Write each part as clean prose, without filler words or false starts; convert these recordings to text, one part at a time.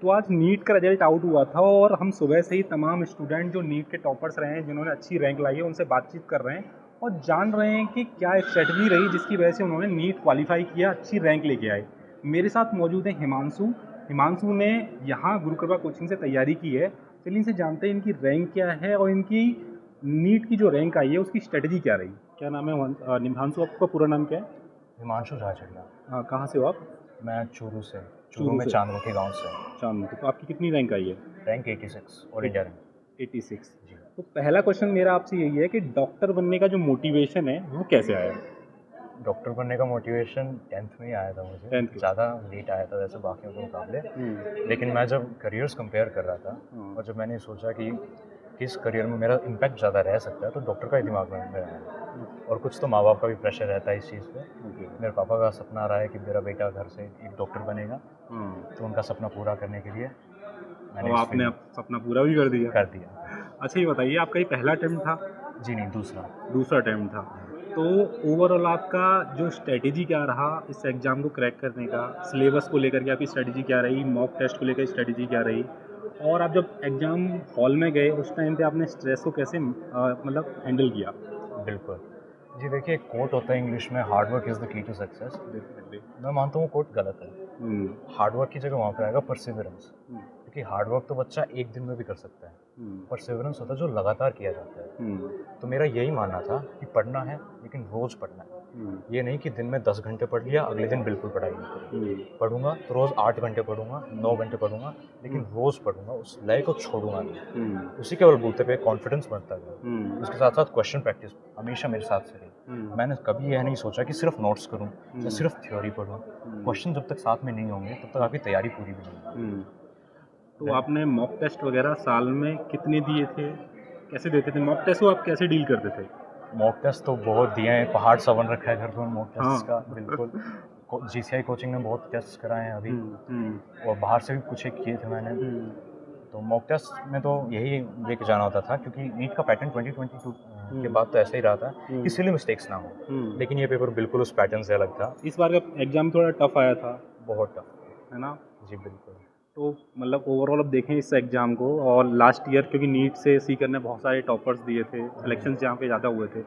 तो आज नीट का रिजल्ट आउट हुआ था और हम सुबह से ही तमाम स्टूडेंट जो नीट के टॉपर्स रहे हैं, जिन्होंने अच्छी रैंक लाई है, उनसे बातचीत कर रहे हैं और जान रहे हैं कि क्या स्ट्रेटजी रही जिसकी वजह से उन्होंने नीट क्वालिफाई किया, अच्छी रैंक लेके आए। मेरे साथ मौजूद है हिमांशु ने यहाँ गुरुकृपा कोचिंग से तैयारी की है। चलिए इनसे जानते हैं इनकी रैंक क्या है और इनकी नीट की जो रैंक आई है उसकी स्ट्रेटजी क्या रही। क्या नाम है हिमांशु, आपका पूरा नाम क्या है? हिमांशु झाचड़िया। हाँ, कहाँ से हो आप? मैं चूरू में चांदमुखी गांव से। चांदमुखी। तो आपकी कितनी रैंक आई है? रैंक 86 और इंडिया रैंक 86 जी। तो पहला क्वेश्चन मेरा आपसे यही है कि डॉक्टर बनने का जो मोटिवेशन है वो कैसे आया? डॉक्टर बनने का मोटिवेशन 10th में ही आया था मुझे। 10th ज़्यादा लेट आया था वैसे बाकियों के मुकाबले, लेकिन मैं जब करियर्स कंपेयर कर रहा था और जब मैंने सोचा कि किस करियर में मेरा इम्पैक्ट ज़्यादा रह सकता है तो डॉक्टर का ही दिमाग में आया। और कुछ तो माँ बाप का भी प्रेशर रहता है इस चीज़ पे। मेरे पापा का सपना रहा है कि मेरा बेटा घर से एक डॉक्टर बनेगा, तो उनका सपना पूरा करने के लिए मैंने और आपने सपना पूरा भी कर दिया। अच्छा, ये बताइए, आपका ये पहला अटेम्प्ट था? जी नहीं, दूसरा अटेम्प्ट था। तो ओवरऑल आपका जो स्ट्रेटेजी क्या रहा इस एग्ज़ाम को क्रैक करने का? सिलेबस को लेकर के आपकी स्ट्रेटेजी क्या रही? मॉक टेस्ट को लेकर स्ट्रेटेजी क्या रही? और आप जब एग्ज़ाम हॉल में गए उस टाइम पे आपने स्ट्रेस को कैसे मतलब हैंडल किया? बिल्कुल जी। देखिए, एक कोट होता है इंग्लिश में, hard work is the key to success. मैं मानता हूँ कोट गलत है। हार्ड वर्क की जगह वहाँ पर आएगा परसिवरेंस, क्योंकि हार्ड वर्क तो बच्चा एक दिन में भी कर सकता है, परसिवरेंस होता है जो लगातार किया जाता है। तो मेरा यही मानना था कि पढ़ना है लेकिन रोज़ पढ़ना है। ये नहीं कि दिन में 10 घंटे पढ़ लिया, अगले दिन बिल्कुल पढ़ाई नहीं करी। पढ़ूंगा तो रोज़ 8 घंटे पढ़ूंगा, 9 घंटे पढ़ूंगा, लेकिन रोज़ पढ़ूंगा, उस लय को छोड़ूंगा नहीं। उसी के बलबूते पे कॉन्फिडेंस बढ़ता गया। उसके साथ साथ क्वेश्चन प्रैक्टिस हमेशा मेरे साथ से रही। मैंने कभी यह नहीं सोचा कि सिर्फ नोट्स करूँ या सिर्फ थ्योरी पढ़ूँ। क्वेश्चन जब तक साथ में नहीं होंगे तब तक आपकी तैयारी पूरी भी नहीं होगी। तो आपने मॉक टेस्ट वगैरह साल में कितने दिए थे? कैसे देते थे मॉक टेस्ट को? आप कैसे डील करते थे? मॉक टेस्ट तो बहुत दिए हैं, पहाड़ सा बन रखा है घर पर मॉक टेस्ट का। बिल्कुल। GCI कोचिंग ने बहुत टेस्ट कराए हैं अभी, और बाहर से भी कुछ एक किए थे मैंने। तो मॉक टेस्ट में तो यही लेके जाना होता था, क्योंकि नीट का पैटर्न 2022 के बाद तो ऐसा ही रहा था कि सिली मिस्टेक्स ना हो। लेकिन ये पेपर बिल्कुल उस पैटर्न से अलग था। इस बार का एग्ज़ाम थोड़ा टफ आया था। बहुत टफ है ना? जी बिल्कुल। तो मतलब ओवरऑल अब देखें इस एग्ज़ाम को, और लास्ट ईयर क्योंकि नीट से सीकर ने बहुत सारे टॉपर्स दिए थे, सिलेक्शंस जहाँ पे ज़्यादा हुए थे,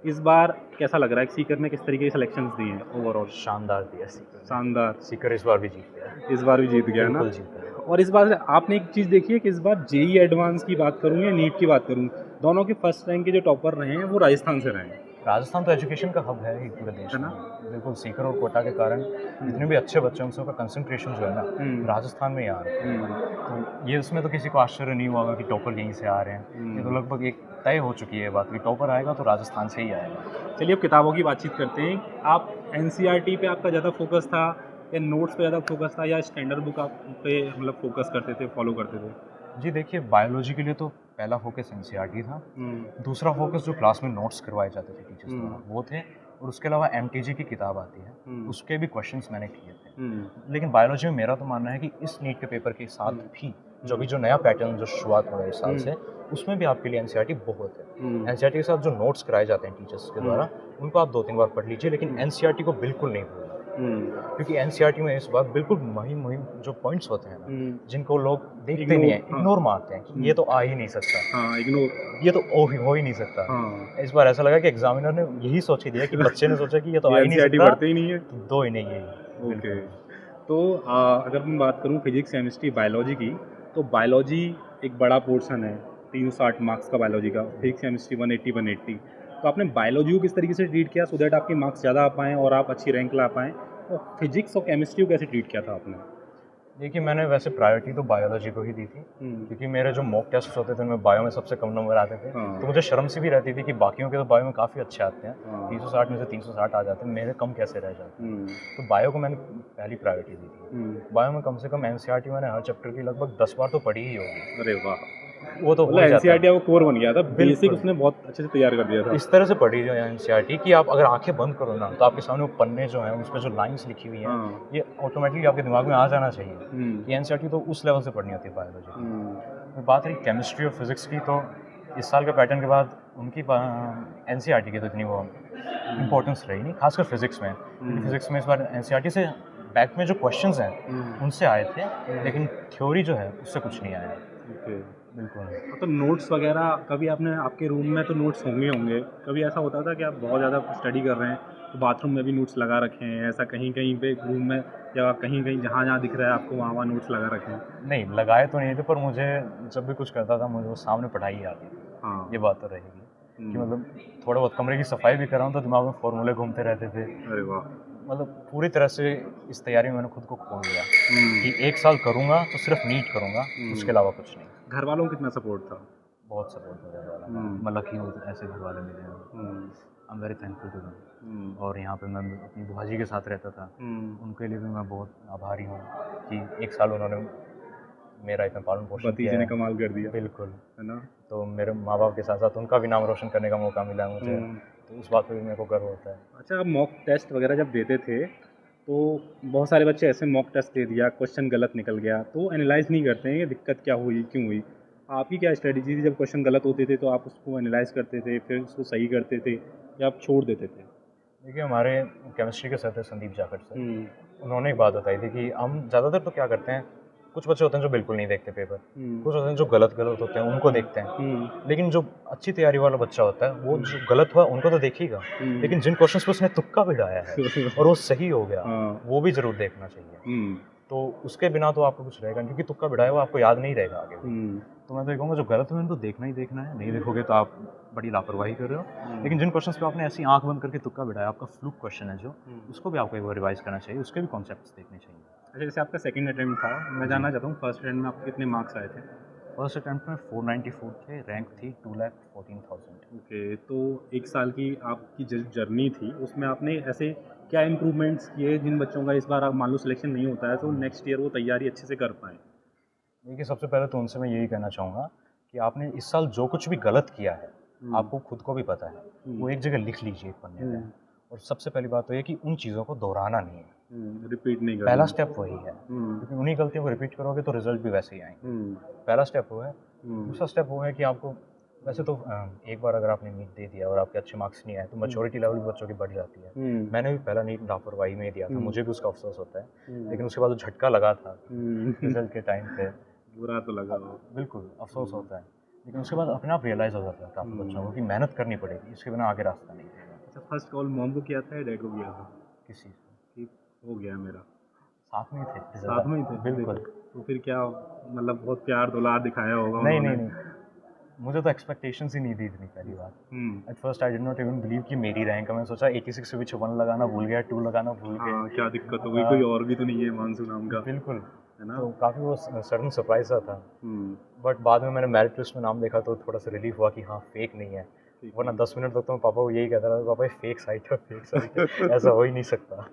इस बार कैसा लग रहा है? सीकर ने किस तरीके के सिलेक्शंस दिए हैं ओवरऑल? शानदार दिया सीकर। शानदार। सीकर इस बार भी जीत गया। इस बार भी जीत गया ना? जीत गया। और इस बार आपने एक चीज़ देखी है कि इस बार जेईई एडवांस की बात करूँ या नीट की बात करूँ, दोनों के फर्स्ट रैंक के जो टॉपर रहे हैं वो राजस्थान से रहे हैं। राजस्थान तो एजुकेशन का हब है ही पूरे देश में, बिल्कुल। सीकर और कोटा के कारण जितने भी अच्छे बच्चे हैं उनका कंसंट्रेशन जो है ना राजस्थान में ही आ रहा है। तो ये उसमें तो किसी को आश्चर्य नहीं हुआ कि टॉपर यहीं से आ रहे हैं। ये तो लगभग एक तय हो चुकी है बात कि टॉपर आएगा तो राजस्थान से ही आएगा। चलिए अब किताबों की बातचीत करते हैं। आप NCERT पे आपका ज़्यादा फोकस था या नोट्स पे ज़्यादा फोकस था या स्टैंडर्ड बुक आप पे मतलब फोकस करते थे, फॉलो करते थे? जी देखिए, बायोलॉजी के लिए तो पहला फोकस NCERT था। दूसरा फोकस जो क्लास में नोट्स करवाए जाते थे टीचर्स द्वारा वो थे, और उसके अलावा MTG की किताब आती है, उसके भी क्वेश्चंस मैंने किए थे। लेकिन बायोलॉजी में मेरा तो मानना है कि इस नीट के पेपर के साथ भी जो नया पैटर्न जो शुरुआत हो रहा है इस साल से, उसमें भी आपके लिए NCERT बहुत है। NCERT के साथ जो नोट्स कराए जाते हैं टीचर्स के द्वारा, उनको आप 2-3 बार पढ़ लीजिए, लेकिन NCERT को बिल्कुल नहीं भूलना। क्योंकि NCERT में इस बार बिल्कुल मुहिम जो पॉइंट्स होते हैं ना, जिनको लोग देखते नहीं है, इग्नोर मारते हैं कि ये तो आ ही नहीं सकता। हाँ, इग्नोर, ये तो हो ही नहीं सकता। इस बार ऐसा लगा कि एग्जामिनर ने यही सोच ही दिया कि बच्चे ने सोचा कि ये तो आ ही नहीं सकता, पढ़ते ही नहीं है, तो दो ही नहीं है। ओके। तो अगर मैं बात करूँ फिजिक्स, केमिस्ट्री, बायोलॉजी की, तो बायोलॉजी एक बड़ा पोर्शन है, 360 मार्क्स का बायोलॉजी का। Physics chemistry 180। तो आपने बायोलॉजी को किस तरीके से ट्रीट किया सो दैट आपके मार्क्स ज़्यादा आ पाएँ और आप अच्छी रैंक ला पाएँ? और फिजिक्स और केमिस्ट्री को कैसे ट्रीट किया था आपने? देखिए, मैंने वैसे प्रायोरिटी तो बायोलॉजी को ही दी थी, क्योंकि मेरे जो मॉक टेस्ट होते थे उनमें बायो में सबसे कम नंबर आते थे। तो मुझे शर्म सी भी रहती थी कि बाकियों के तो बायो में काफ़ी अच्छे आते हैं, 360 में से 360 आ जाते हैं, मेरे कम कैसे रह जाते हैं। तो बायो को मैंने पहली प्रायोरिटी दी थी। बायो में कम से कम NCERT मैंने हर चैप्टर की लगभग 10 बार तो पढ़ी ही होगी। अरे वाह! वो तो मतलब NCERT वो कोर बन गया था, बेसिक उसने बहुत अच्छे से तैयार कर दिया था। इस तरह से पढ़ी जो है NCERT कि आप अगर आंखें बंद करो ना, तो आपके सामने वो पन्ने जो हैं उस पर जो लाइंस लिखी हुई हैं, ये ऑटोमेटिकली आपके दिमाग में आ जाना चाहिए कि NCERT तो उस लेवल से पढ़नी होती है बायोलॉजी। बात रही केमिस्ट्री और फिजिक्स की, तो इस साल के पैटर्न के बाद उनकी NCERT की तो इतनी वो इम्पोर्टेंस रही नहीं, खासकर फिजिक्स में। फिजिक्स में इस बार NCERT से बैक में जो क्वेश्चंस हैं उनसे आए थे, लेकिन थ्योरी जो है उससे कुछ नहीं आया। ओके। बिल्कुल। तो नोट्स वगैरह कभी आपने, आपके रूम में तो नोट्स होंगे, कभी ऐसा होता था कि आप बहुत ज़्यादा स्टडी कर रहे हैं तो बाथरूम में भी नोट्स लगा रखे हैं, ऐसा कहीं-कहीं पे रूम में या कहीं-कहीं जहाँ-जहाँ दिख रहा है आपको वहाँ-वहाँ नोट्स लगा रखे हैं? नहीं, लगाए तो नहीं थे, पर मुझे जब भी कुछ करता था मुझे वो सामने पढ़ाई ही आती थी। हाँ। ये बात तो रहेगी कि हुँ। मतलब थोड़ा बहुत कमरे की सफाई भी कर रहा हूँ तो दिमाग में फ़ॉर्मूले घूमते रहते थे। अरे वाह! मतलब पूरी तरह से इस तैयारी में मैंने खुद को खो दिया हुँ। कि 1 साल करूँगा तो सिर्फ़ नीट करूँगा, उसके अलावा कुछ नहीं। घर वालों का कितना सपोर्ट था? बहुत सपोर्ट है घर वालों का। हुँ। मैं लकी हूँ ऐसे घर वाले मिले हैं। हुँ। I am very thankful to them. हुँ। और यहाँ पे मैं अपनी बुआ जी के साथ रहता था, हुँ। उनके लिए भी मैं बहुत आभारी हूँ कि 1 साल उन्होंने मेरा इतना पालन-पोषण किया भतीजे ने है। कमाल कर दिया, बिल्कुल। है ना? तो मेरे माँ-बाप के साथ-साथ उनका भी नाम रोशन करने का मौका मिला है मुझे, हुँ। तो उस बात पे भी मेरे को गर्व होता है। अच्छा, आप मॉक टेस्ट वगैरह जब देते थे, तो बहुत सारे बच्चे ऐसे मॉक टेस्ट दे दिया, क्वेश्चन गलत निकल गया, तो एनालाइज़ नहीं करते हैं कि दिक्कत क्या हुई, क्यों हुई? आपकी क्या स्ट्रैटेजी थी जब क्वेश्चन गलत होते थे तो आप उसको एनालाइज़ करते थे, फिर उसको सही करते थे या आप छोड़ देते थे? देखिए, हमारे केमिस्ट्री के सर थे संदीप जाखड़ सर, हुँ। उन्होंने एक बात बताई थी कि हम ज़्यादातर तो क्या करते हैं, कुछ बच्चे होते हैं जो बिल्कुल नहीं देखते पेपर, हुँ। कुछ होते हैं जो गलत-गलत होते हैं, उनको देखते हैं। हुँ। लेकिन जो अच्छी तैयारी वाला बच्चा होता है, वो जो गलत हुआ उनको तो देखेगा, हुँ। लेकिन जिन क्वेश्चंस पे उसने तुक्का भिड़ाया है और वो सही हो गया, हाँ। वो भी ज़रूर देखना चाहिए। हुँ। तो उसके बिना तो आपको कुछ रहेगा नहीं, क्योंकि तुक्का भिड़ाया हुआ आपको याद नहीं रहेगा आगे भी। हुँ। तो मैं तो ये कहूँगा जो गलत है उनको देखना ही देखना है, नहीं देखोगे तो आप बड़ी लापरवाही कर रहे हो। लेकिन जिन क्वेश्चंस पे आपने ऐसी आँख बंद करके तुक्का भिड़ाया, आपका फ्लूक क्वेश्चन है जो, उसको भी आपको एक बार रिवाइज़ करना चाहिए, उसके भी कॉन्सेप्ट्स देखने चाहिए। अच्छा, जैसे आपका सेकंड अटेम्प्ट था, मैं जानना चाहता हूँ फर्स्ट अटेम्प्ट में आपके कितने मार्क्स आए थे? फर्स्ट अटेम्प्ट में 494 थे, रैंक थी 2,14,000। ओके, तो 1 साल की आपकी जो जर्नी थी, उसमें आपने ऐसे क्या इम्प्रूवमेंट्स किए जिन बच्चों का इस बार आप मान लो सिलेक्शन नहीं होता है, तो नेक्स्ट ईयर वो तैयारी अच्छे से कर पाएँ? देखिए, सबसे पहले तो उनसे मैं यही कहना चाहूँगा कि आपने इस साल जो कुछ भी गलत किया है, आपको खुद को भी पता है, वो एक जगह लिख लीजिए एक पन्ने पे। और सबसे पहली बात तो ये कि उन चीज़ों को दोहराना नहीं है। रिपीट नहीं करना। पहला स्टेप वही है, हुँ। क्योंकि उन्हीं गलतियों को रिपीट करोगे तो रिजल्ट भी वैसे ही आएँगे। हुँ। पहला स्टेप वो है। हुँ। दूसरा स्टेप वो है कि आपको वैसे तो एक बार अगर आपने नीट दे दिया और आपके अच्छे मार्क्स नहीं आए, तो मैच्योरिटी लेवल भी बच्चों की बढ़ जाती है। हुँ। मैंने भी पहला नीट लापरवाही में ही दिया था, हुँ। मुझे भी उसका अफ़सोस होता है। हुँ। लेकिन उसके बाद जो झटका लगा था हुँ। रिजल्ट के टाइम पे, बुरा तो लगा हो। बिल्कुल अफ़सोस होता है। लेकिन उसके बाद अपने आप रियलाइज़ हो जाता है काफ़ी बच्चों को कि मेहनत करनी पड़ेगी, इसके बिना आगे रास्ता नहीं है। अच्छा, फर्स्ट कॉल मॉम को किया था या डैड को किया था? किस चीज़ को? कि हो गया मेरा। साथ में ही थे इस साथ में ही थे? बिल्कुल। तो फिर क्या मतलब बहुत प्यार दुलार दिखाया होगा नहीं, उन्होंने? नहीं, नहीं। मुझे तो एक्सपेक्टेशंस ही नहीं थी इतनी पहली बार। हुँ। At first I did not even believe कि मेरी रैंक है। मैंने सोचा 86 के बीच 1 लगाना भूल गया, 2 लगाना भूल गए। हाँ, क्या दिक्कत हो गई? कोई और भी तो नहीं है हिमांशु नाम का, बिल्कुल। है ना? तो काफ़ी वो सडन सरप्राइज़ सा था। हुँ। बट बाद में मैंने मेरिट लिस्ट में नाम देखा तो थोड़ा-सा रिलीफ़ हुआ कि हाँ, फेक नहीं है। वरना 10 मिनट तक तो मैं पापा को यही कहता था, पापा ये फेक साइट है, फेक साइट है, ऐसा हो ही नहीं सकता।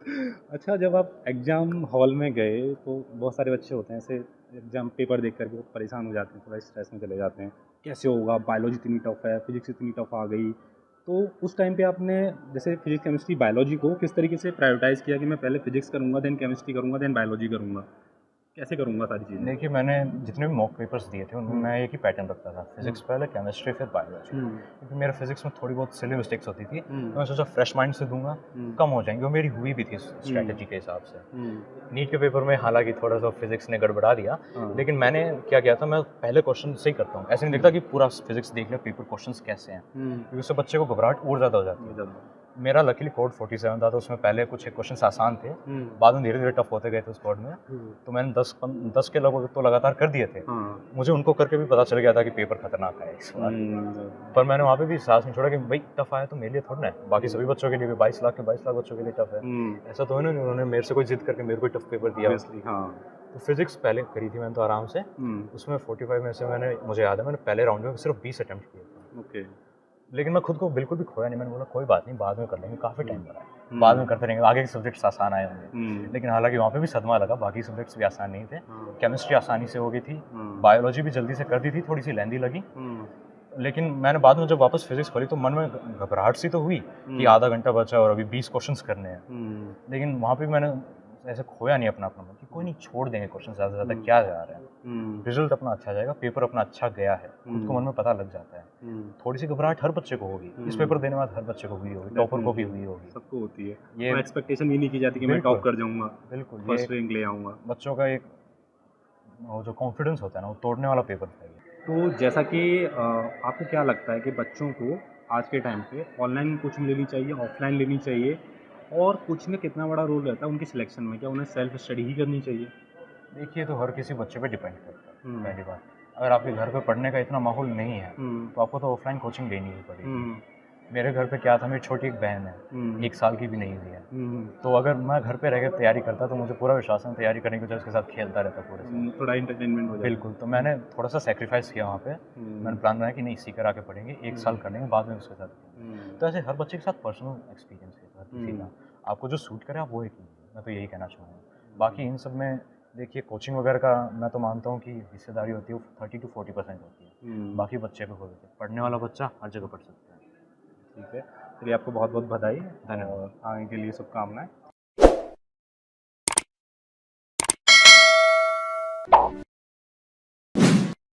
अच्छा, जब आप एग्ज़ाम हॉल में गए तो बहुत सारे बच्चे होते हैं ऐसे एग्ज़ाम पेपर देख कर के बहुत परेशान हो जाते हैं, थोड़ा स्ट्रेस में चले जाते हैं। कैसे होगा? बायोलॉजी इतनी टफ़ है, फिज़िक्स इतनी टफ़ आ गई। तो उस टाइम पे आपने जैसे फिज़िक्स, केमिस्ट्री, बायोलॉजी को किस तरीके से प्रायोरिटाइज़ किया कि मैं पहले फिज़िक्स करूँगा, देन केमिस्ट्री करूँगा, देन बायोलॉजी करूँगा? कैसे करूँगा सारी चीज़ें? देखिए, मैंने जितने भी मॉक पेपर्स दिए थे उनमें मैं एक ही पैटर्न रखता था, फिज़िक्स पहले, केमिस्ट्री फिर बायोलॉजी। हुँ। क्योंकि मेरे फिज़िक्स में थोड़ी बहुत सिली मिस्टेक्स होती थी, हुँ। तो मैं सोचा फ्रेश माइंड से दूँगा, कम हो जाएँगी, और मेरी हुई भी थी स्ट्रैटेजी के हिसाब से। हुँ। नीट के पेपर में हालाँकि थोड़ा-सा फिज़िक्स ने गड़बड़ा दिया, हाँ। लेकिन मैंने क्या किया था, मैं पहले क्वेश्चन से ही करता हूँ। ऐसे नहीं देखता कि पूरा फिज़िक्स देख लिया, पेपर क्वेश्चंस कैसे हैं, हुँ। क्योंकि उससे बच्चे को घबराहट और ज़्यादा हो जाती है। मेरा लकीली कोड 47 था, तो उसमें पहले कुछ एक क्वेश्चंस आसान थे, बाद में धीरे-धीरे टफ होते गए थे उस कोड में। तो मैंने 10 के लगभग तो लगातार कर दिए थे। हाँ। मुझे उनको करके भी पता चल गया था कि पेपर खतरनाक है इस बार। पर मैंने वहाँ पे भी साहस नहीं छोड़ा कि भाई टफ आया तो मेरे लिए थोड़ा ना है, बाकी सभी बच्चों के लिए भी 22 लाख के 22 लाख बच्चों के लिए टफ है। ऐसा तो है ना, उन्होंने मेरे से कोई जिद करके मेरे को टफ पेपर दिया। हाँ। तो फिज़िक्स पहले करी थी मैंने तो आराम से। उसमें 45 में से मुझे याद है मैंने पहले राउंड में सिर्फ 20 अटेम्प्ट किए थे। ओके। लेकिन मैं खुद को बिल्कुल भी खोया नहीं, मैंने बोला कोई बात नहीं, बाद में कर लेंगे, काफ़ी टाइम लगा है, बाद में करते रहेंगे, आगे के सब्जेक्ट्स आसान आए होंगे। लेकिन हालांकि वहाँ पे भी सदमा लगा, बाकी सब्जेक्ट्स भी आसान नहीं थे। केमिस्ट्री आसानी से हो गई थी, बायोलॉजी भी जल्दी से कर दी थी, थोड़ी सी लेंदी लगी। लेकिन मैंने बाद में जब वापस फिजिक्स खोली तो मन में घबराहट सी तो हुई कि आधा घंटा बचा और अभी 20 क्वेश्चंस करने हैं। लेकिन वहाँ पे मैंने ऐसे खोया नहीं अपना अपना मन कि कोई नहीं, छोड़ देंगे क्वेश्चन ज़्यादा से ज़्यादा क्या जा रहा है, रिजल्ट अपना अच्छा जाएगा, पेपर अपना अच्छा गया है, खुद को मन में पता लग जाता है। थोड़ी सी घबराहट हर बच्चे को होगी, इस पेपर देने बाद हर बच्चे को हुई होगी, टॉपर को भी हुई होगी, सबको होती है। ये और एक्सपेक्टेशन भी नहीं की जाती कि मैं टॉप कर जाऊंगा, बिल्कुल फर्स्ट रैंक ले आऊँगा। बच्चों का एक वो जो कॉन्फिडेंस होता है ना, वो तोड़ने वाला पेपर था ये। तो जैसा कि आपको क्या लगता है कि बच्चों को आज के टाइम पे ऑनलाइन कोचिंग लेनी चाहिए, ऑफलाइन लेनी चाहिए, और कोचिंग का कितना बड़ा रोल रहता है उनकी सिलेक्शन में? क्या उन्हें सेल्फ स्टडी ही करनी चाहिए? देखिए, तो हर किसी बच्चे पे डिपेंड करता है पहली बात। अगर आपके घर पे पढ़ने का इतना माहौल नहीं है तो आपको तो ऑफलाइन कोचिंग लेनी ही पड़ेगी। मेरे घर पे क्या था, मेरी छोटी एक बहन है, 1 साल की भी नहीं हुई है, तो अगर मैं घर पे रह कर तैयारी करता तो मुझे पूरा विश्वास है, तैयारी करने की वजह उसके साथ खेलता रहता पूरे साल। थोड़ा एंटरटेनमेंट हो जाए। बिल्कुल, तो मैंने थोड़ा सा सेक्रीफाइस किया वहाँ पे। मैंने प्लान बनाया कि नहीं, सीकर आके पढ़ेंगे, 1 साल कर लेंगे, बाद में उसके साथ खेलेंगे। तो ऐसे हर बच्चे के साथ पर्सनल एक्सपीरियंस है हर किसी का, आपको जो सूट करे आप वो ही कीजिए, मैं तो यही कहना चाहूँगा। बाकी इन सब में देखिए, कोचिंग वगैरह का मैं तो मानता हूँ कि हिस्सेदारी होती है वो 30 to 40% होती है, बाकी बच्चे पे होती है। पढ़ने वाला बच्चा हर जगह पढ़ सकता है। ठीक है, चलिए आपको बहुत बहुत बधाई धन्यवाद। और आगे के लिए शुभकामनाएं।